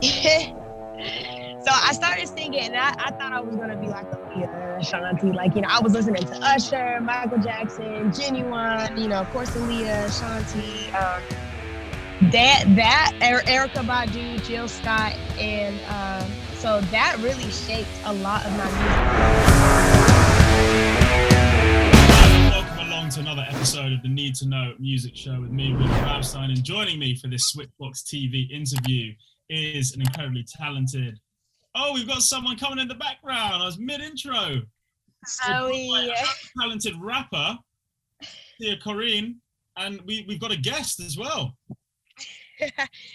So I started singing, and I thought I was gonna be like Aaliyah, Shanti. Like, I was listening to Usher, Michael Jackson, Genuine, of course, Aaliyah, Shanti, Erica Badu, Jill Scott, and so that really shaped a lot of my music. Welcome along to another episode of the Need2Know Music Show with me, Reuben, Rabstein, and joining me for this Switchbox TV interview is an incredibly talented. Oh, we've got someone coming in the background. I was mid-intro. Zoe. A talented rapper, Tia Corine, and we've got a guest as well.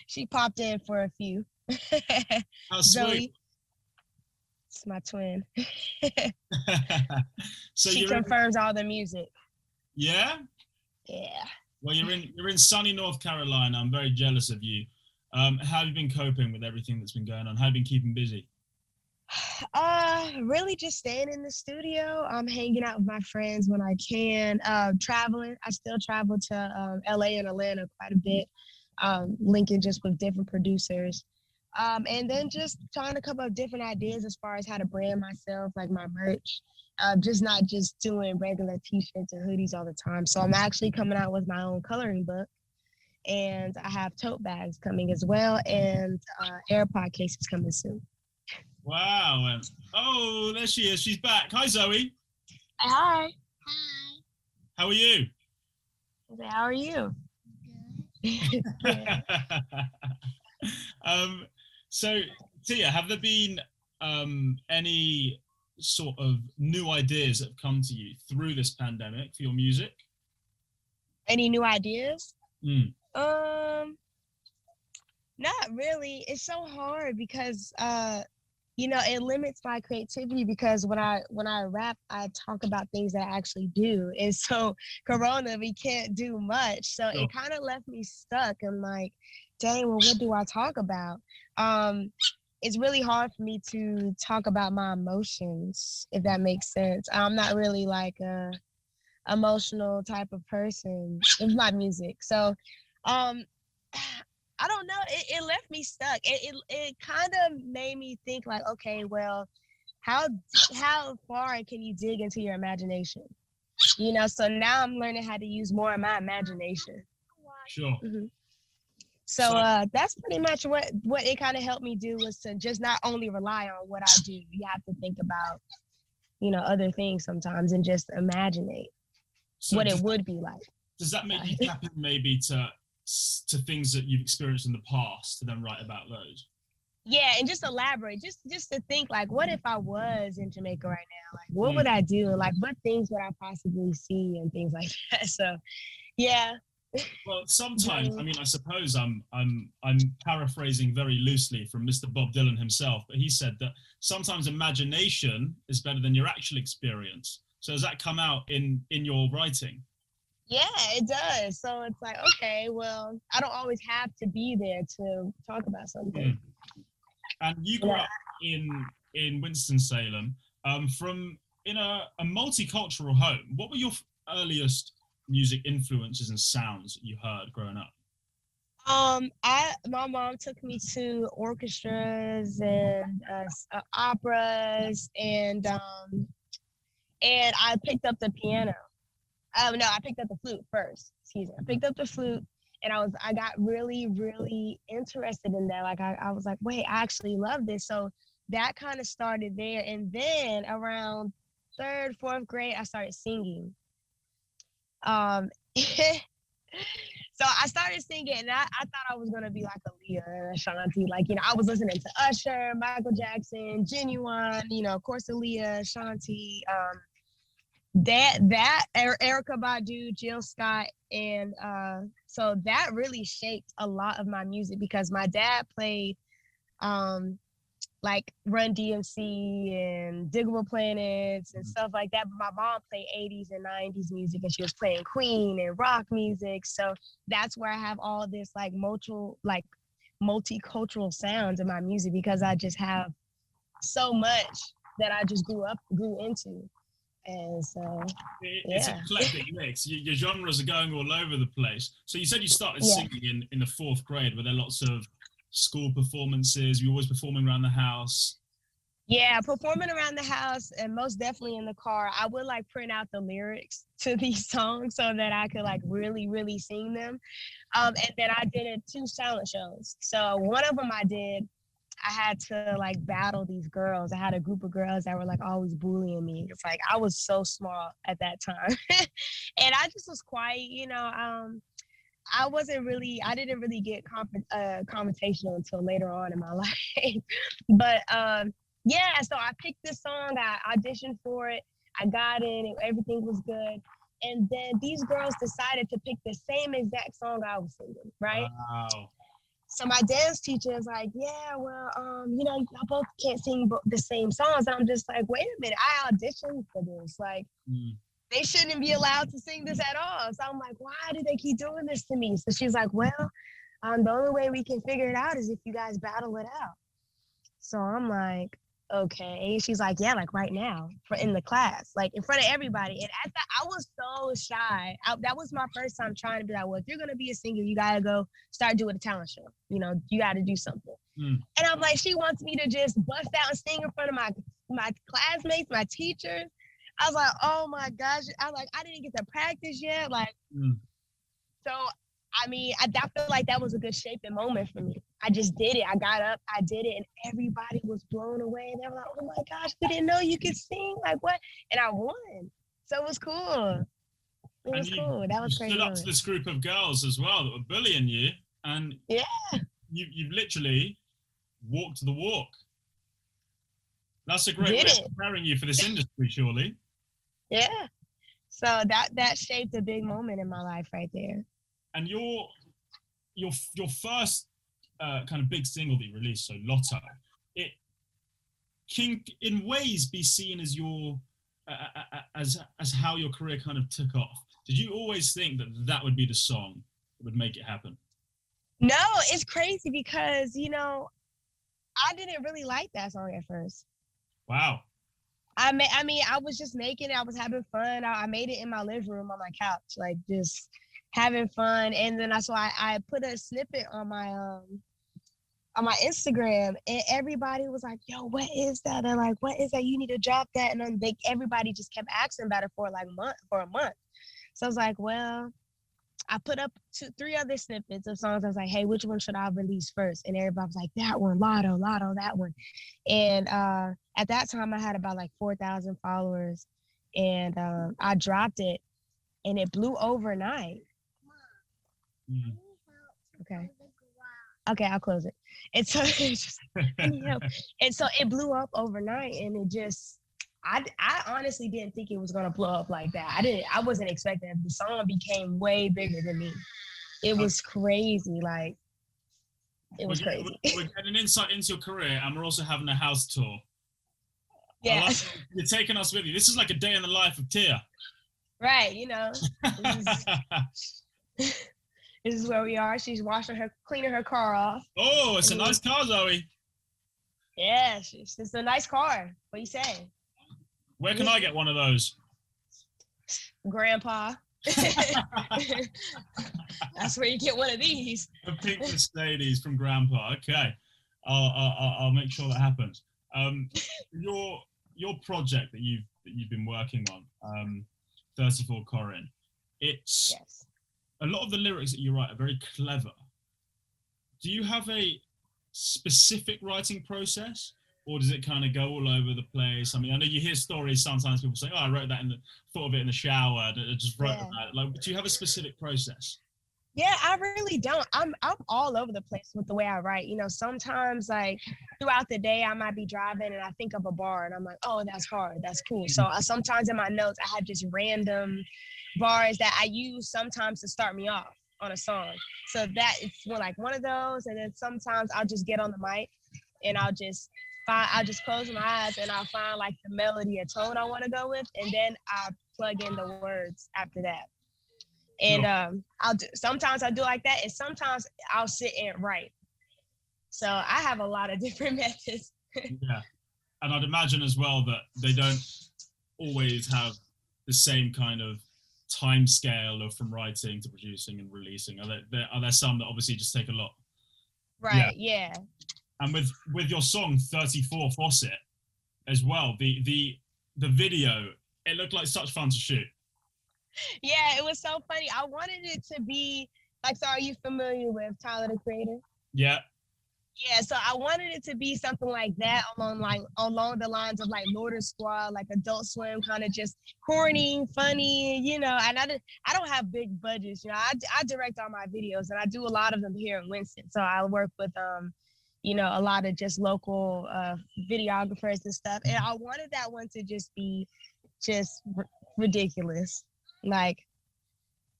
She popped in for a few. How sweet. Zoe. It's my twin. So she confirms all the music. Yeah? Yeah. Well, you're in sunny North Carolina. I'm very jealous of you. How have you been coping with everything that's been going on? How have you been keeping busy? Really just staying in the studio. I'm hanging out with my friends when I can. Traveling. I still travel to LA and Atlanta quite a bit. Linking just with different producers. And then just trying to come up with different ideas as far as how to brand myself, like my merch. Just not just doing regular t-shirts and hoodies all the time. So I'm actually coming out with my own coloring book. And I have tote bags coming as well, and AirPod cases coming soon. Wow. And oh, there she is. She's back. Hi, Zoe. Hi. Hi. How are you? How are you? Good. So, Tia, have there been any sort of new ideas that have come to you through this pandemic for your music? Any new ideas? Not really. It's so hard because it limits my creativity, because when I rap, I talk about things that I actually do. And so Corona, we can't do much. So It kind of left me stuck. I'm like, dang, well, what do I talk about? It's really hard for me to talk about my emotions, if that makes sense. I'm not really like a emotional type of person with my music. So I don't know. It left me stuck. It kind of made me think like, okay, well, how far can you dig into your imagination? So now I'm learning how to use more of my imagination. Sure. Mm-hmm. So that's pretty much what it kind of helped me do, was to just not only rely on what I do. You have to think about, other things sometimes, and just imagine what it would be like. Does that make you tap in maybe to things that you've experienced in the past to then write about those? Yeah, and just elaborate, just to think like, what if I was in Jamaica right now? Like, what would I do? Like, what things would I possibly see and things like that? So, yeah. Well, sometimes, I mean, I suppose I'm paraphrasing very loosely from Mr. Bob Dylan himself, but he said that sometimes imagination is better than your actual experience. So does that come out in your writing? Yeah, it does. So it's like, okay, well, I don't always have to be there to talk about something. And you grew up in Winston-Salem, from a multicultural home. What were your earliest music influences and sounds that you heard growing up? My mom took me to orchestras and operas, and I picked up the piano. No, I picked up the flute first. Excuse me. I picked up the flute, and I got really, really interested in that. Like I was like, wait, I actually love this. So that kind of started there. And then around 3rd, 4th grade, I started singing. So I started singing, and I thought I was gonna be like Aaliyah, Shanti. Like, I was listening to Usher, Michael Jackson, Genuine, of course, Aaliyah, Shanti, Erica Badu, Jill Scott, and so that really shaped a lot of my music, because my dad played like Run DMC and Diggable Planets and stuff like that, but my mom played 80s and 90s music, and she was playing Queen and rock music. So that's where I have all this like multicultural sounds in my music, because I just have so much that I just grew into. And so it's an eclectic mix. Your genres are going all over the place. So you said you started singing in the 4th grade. Were there lots of school performances? Were you always performing around the house? Yeah, performing around the house and most definitely in the car. I would like print out the lyrics to these songs so that I could like really, really sing them. And then I did 2 talent shows. So one of them I had to like battle these girls. I had a group of girls that were like always bullying me. It's like I was so small at that time. And I just was quiet, you know. I didn't really get confrontational until later on in my life. But yeah, so I picked this song, I auditioned for it, I got in, and everything was good. And then these girls decided to pick the same exact song I was singing, right? Wow. So my dance teacher is like, yeah, well, you know, y'all both can't sing the same songs. And I'm just like, wait a minute, I auditioned for this. Like, they shouldn't be allowed to sing this at all. So I'm like, why do they keep doing this to me? So she's like, well, the only way we can figure it out is if you guys battle it out. So I'm like, okay. She's like, yeah, like right now, in the class, like in front of everybody. And at that, I was so shy. That was my first time trying to be like, well, if you're gonna be a singer, you gotta go start doing a talent show. You know, you gotta do something. And I'm like, she wants me to just bust out and sing in front of my classmates, my teachers. I was like, oh my gosh. I was like, I didn't get to practice yet. Like, so I mean, I feel like that was a good shaping moment for me. I just did it. I got up, I did it, and everybody was blown away. And they were like, oh my gosh, we didn't know you could sing. Like, what? And I won. So it was cool. It was cool. That was crazy. You stood up to this group of girls as well that were bullying you. And yeah, you've literally walked the walk. That's a great way of preparing you for this industry, surely. Yeah. So that shaped a big moment in my life right there. And your first kind of big single that you released, so Lotto, it can in ways be seen as your as how your career kind of took off. Did you always think that would be the song that would make it happen? No, it's crazy because, you know, I didn't really like that song at first. Wow. I mean, I was just making it. I was having fun. I made it in my living room on my couch, like just having fun. And then that's why I put a snippet on my Instagram, and everybody was like, yo, what is that? They're like, what is that? You need to drop that. And then everybody just kept asking about it for a month. So I was like, well, I put up 3 other snippets of songs. I was like, hey, which one should I release first? And everybody was like, that one, Lotto, that one. And at that time, I had about like 4,000 followers. And I dropped it, and it blew overnight. Okay, I'll close it. And so and so it blew up overnight, and it just, I honestly didn't think it was gonna blow up like that. I wasn't expecting it. The song became way bigger than me. It was crazy. Like, it was crazy. We're getting insight into your career, and we're also having a house tour. Yeah. You're taking us with you. This is like a day in the life of Tia. Right, you know. This is where we are. She's cleaning her car off. Oh, it's a nice car, Zoe. Yeah, it's a nice car. What do you say? Where can I get one of those? Grandpa. That's where you get one of these. A pink Mercedes from Grandpa. Okay, I'll make sure that happens. Your project that you've been working on, 34 Corine. It's a lot of the lyrics that you write are very clever. Do you have a specific writing process, or does it kind of go all over the place? I mean, I know you hear stories sometimes, people say, oh, I wrote that thought of it in the shower, I just wrote that. Like, do you have a specific process? Yeah, I really don't. I'm all over the place with the way I write. You know, sometimes like throughout the day I might be driving and I think of a bar and I'm like, oh, that's hard, that's cool. So sometimes in my notes I have just random bars that I use sometimes to start me off on a song. So that it's one of those, and then sometimes I'll just get on the mic and I'll just close my eyes and I'll find like the melody or tone I want to go with, and then I'll plug in the words after that. And sometimes I do like that, and sometimes I'll sit and write. So I have a lot of different methods. Yeah, and I'd imagine as well that they don't always have the same kind of time scale of from writing to producing and releasing. Are there some that obviously just take a lot Right. Yeah. And with your song 34 Faucet as well, the video, it looked like such fun to shoot. Yeah, it was so funny. I wanted it to be like, so are you familiar with Tyler the Creator? Yeah. Yeah, so I wanted it to be something like that, along the lines of like Lord Squad, like Adult Swim, kind of just corny, funny, And I don't have big budgets, I direct all my videos, and I do a lot of them here in Winston. So I work with a lot of just local videographers and stuff, and I wanted that one to just be just ridiculous, like,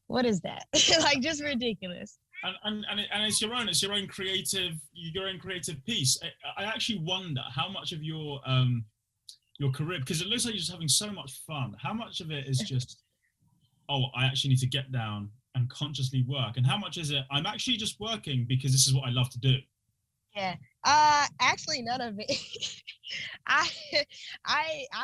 what is that? Like, just ridiculous. And it's your own creative piece. I actually wonder how much of your career, because it looks like you're just having so much fun, how much of it is just, oh, I actually need to get down and consciously work, and how much is it, I'm actually just working because this is what I love to do? Yeah. Actually, none of it. I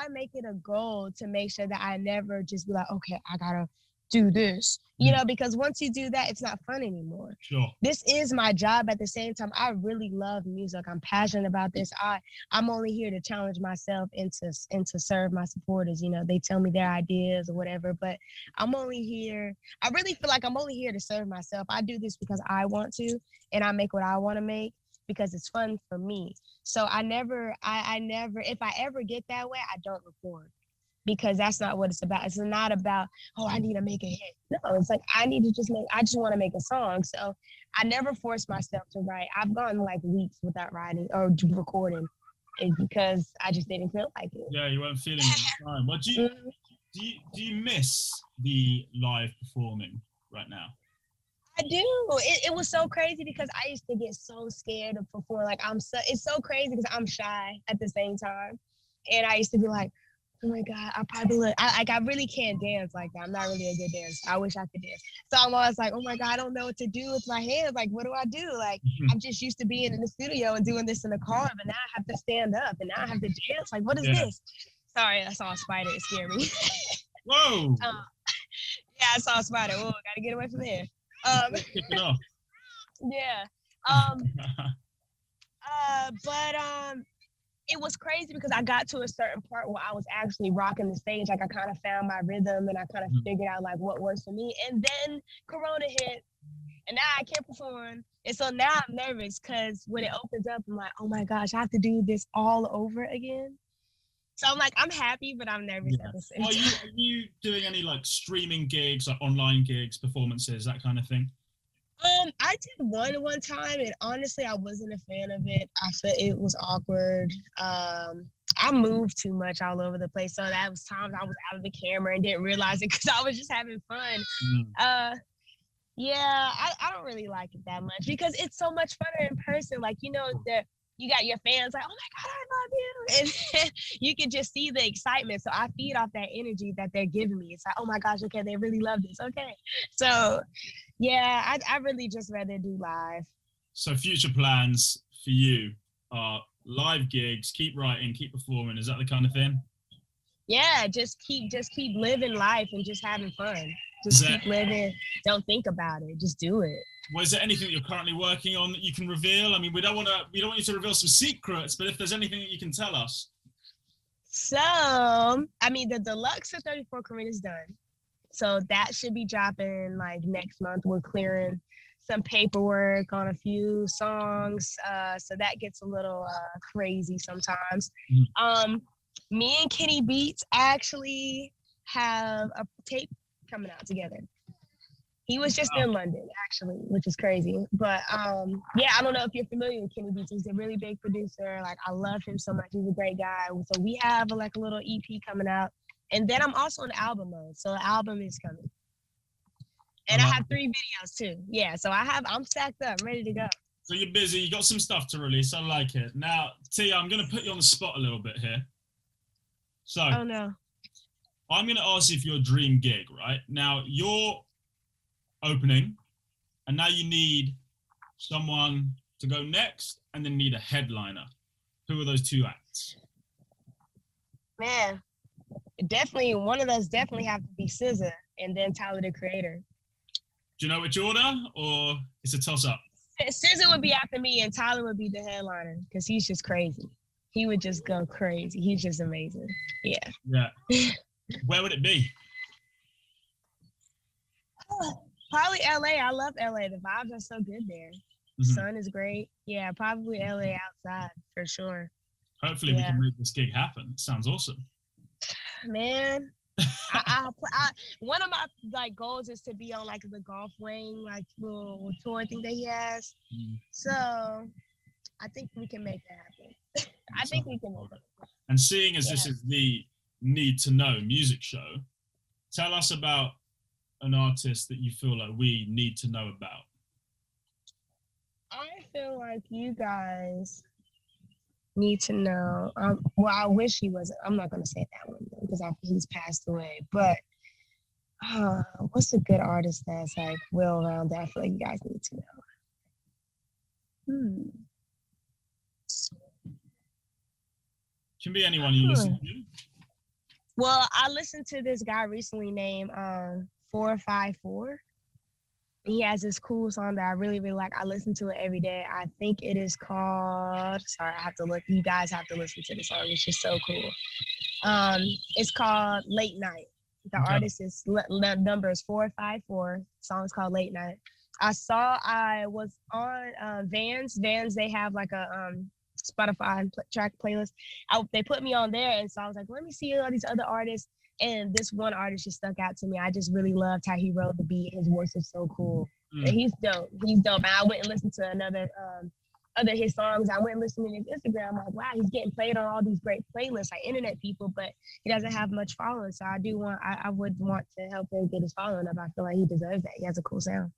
make it a goal to make sure that I never just be like, okay, I gotta do this, because once you do that, it's not fun anymore. Sure. This is my job. At the same time, I really love music. I'm passionate about this. I'm only here to challenge myself and to serve my supporters. They tell me their ideas or whatever, but I really feel like I'm only here to serve myself. I do this because I want to, and I make what I want to make because it's fun for me. So I never, if I ever get that way, I don't record. Because that's not what it's about. It's not about, oh, I need to make a hit. No, it's like, I just want to make a song. So I never force myself to write. I've gone like weeks without writing or recording, because I just didn't feel like it. Yeah, you weren't feeling it at the time. Well, do you miss the live performing right now? I do. It was so crazy because I used to get so scared of performing. Like, it's so crazy because I'm shy at the same time. And I used to be like, oh my God, I probably look, I really can't dance like that. I'm not really a good dancer. I wish I could dance. So I'm always like, oh my God, I don't know what to do with my hands. Like, what do I do? Like, I'm just used to being in the studio and doing this in the car, but now I have to stand up and now I have to dance. Like, what is this? Sorry, I saw a spider. It scared me. Whoa. Yeah, I saw a spider. Oh, gotta get away from there. Kick it off. Yeah. But it was crazy because I got to a certain part where I was actually rocking the stage. Like, I kind of found my rhythm and I kind of figured out like what works for me. And then Corona hit, and now I can't perform. And so now I'm nervous because when it opens up, I'm like, oh my gosh, I have to do this all over again. So I'm like, I'm happy, but I'm nervous at the same time. Are you doing any like streaming gigs, like online gigs, performances, that kind of thing? I did one time, and honestly, I wasn't a fan of it. I felt it was awkward. I moved too much all over the place, so that was times I was out of the camera and didn't realize it because I was just having fun. Yeah, I don't really like it that much because it's so much funner in person. Like, you got your fans like, oh my God, I love you. And you can just see the excitement. So I feed off that energy that they're giving me. It's like, oh my gosh, okay, they really love this. Okay. So yeah, I really just rather do live. So future plans for you are live gigs, keep writing, keep performing. Is that the kind of thing? Yeah, just keep living life and just having fun. Just keep living. Don't think about it. Just do it. Well, is there anything that you're currently working on that you can reveal? I mean, we don't want you to reveal some secrets, but if there's anything that you can tell us. So, I mean, the deluxe of 34 Corine is done. So that should be dropping like next month. We're clearing some paperwork on a few songs. So that gets a little crazy sometimes. Me and Kenny Beats actually have a tape coming out together. He was just in London, actually, which is crazy. But yeah, I don't know if you're familiar with Kenny Beats. He's a really big producer. Like, I love him so much. He's a great guy. So we have a little EP coming out. And then I'm also in album mode. So the album is coming. And I have 3 videos too. Yeah, so I'm stacked up, ready to go. So you're busy. You got some stuff to release. I like it. Now, Tia, I'm going to put you on the spot a little bit here. So, oh no. I'm going to ask you for your dream gig, right? Now, you're opening, and now you need someone to go next, and then need a headliner. Who are those 2 acts? Man, definitely one of those definitely have to be SZA, and then Tyler the Creator. Do you know which order, or it's a toss-up? SZA would be after me, and Tyler would be the headliner because he's just crazy. He would just go crazy. He's just amazing. Yeah. Yeah. Where would it be? Probably LA. I love LA. The vibes are so good there. The sun is great. Yeah, probably LA outside for sure. Hopefully we can make this gig happen. It sounds awesome. Man, one of my goals is to be on the Golf Wang little tour thing that he has. So I think we can make that happen. I think we can make it. And seeing as this is the Need to Know music show, tell us about an artist that you feel like we need to know about. I feel like you guys need to know. Well, I wish he was. I'm not gonna say that one because he's passed away. But what's a good artist that's well rounded? I feel like you guys need to know. Can be anyone you listen to. Well, I listened to this guy recently named 454. He has this cool song that I really, really like. I listen to it every day. I think it is called, sorry, I have to look. You guys have to listen to the song. It's just so cool. It's called Late Night. The artist is, the number is 454. The song's called Late Night. I was on Vans. Vans, they have a Spotify track playlist. They put me on there, and so I was like, let me see all these other artists. And this one artist just stuck out to me. I just really loved how he wrote the beat. His voice is so cool. And he's dope. He's dope. And I went and listened to other his songs. I went and listened to his Instagram. I'm like, wow, he's getting played on all these great playlists, internet people, but he doesn't have much following. So I would want to help him get his following up. I feel like he deserves that. He has a cool sound.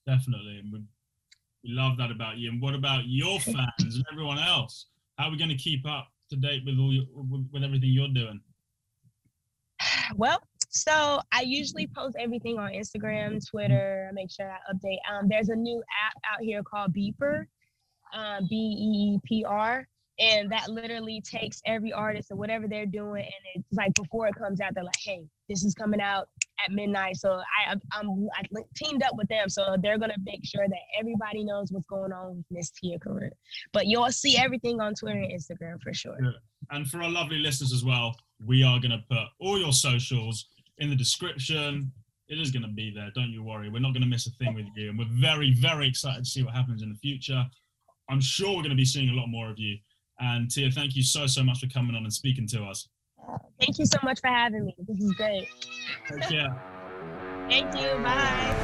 Definitely. And we love that about you. And what about your fans and everyone else? How are we going to keep up to date with with everything you're doing? Well, so I usually post everything on Instagram, Twitter. I make sure I update. There's a new app out here called Beeper, Beepr, and that literally takes every artist and whatever they're doing, and it's before it comes out, they're like, hey, this is coming out at midnight. So I'm teamed up with them, so they're gonna make sure that everybody knows what's going on with Miss Tia Corine. But you'll see everything on Twitter and Instagram for sure. Yeah. And for our lovely listeners as well, we are gonna put all your socials in the description. It is gonna be there. Don't you worry. We're not gonna miss a thing with you, and we're very, very excited to see what happens in the future. I'm sure we're gonna be seeing a lot more of you. And Tia, thank you so much for coming on and speaking to us. Thank you so much for having me. This is great. Take care. Thank you. Bye.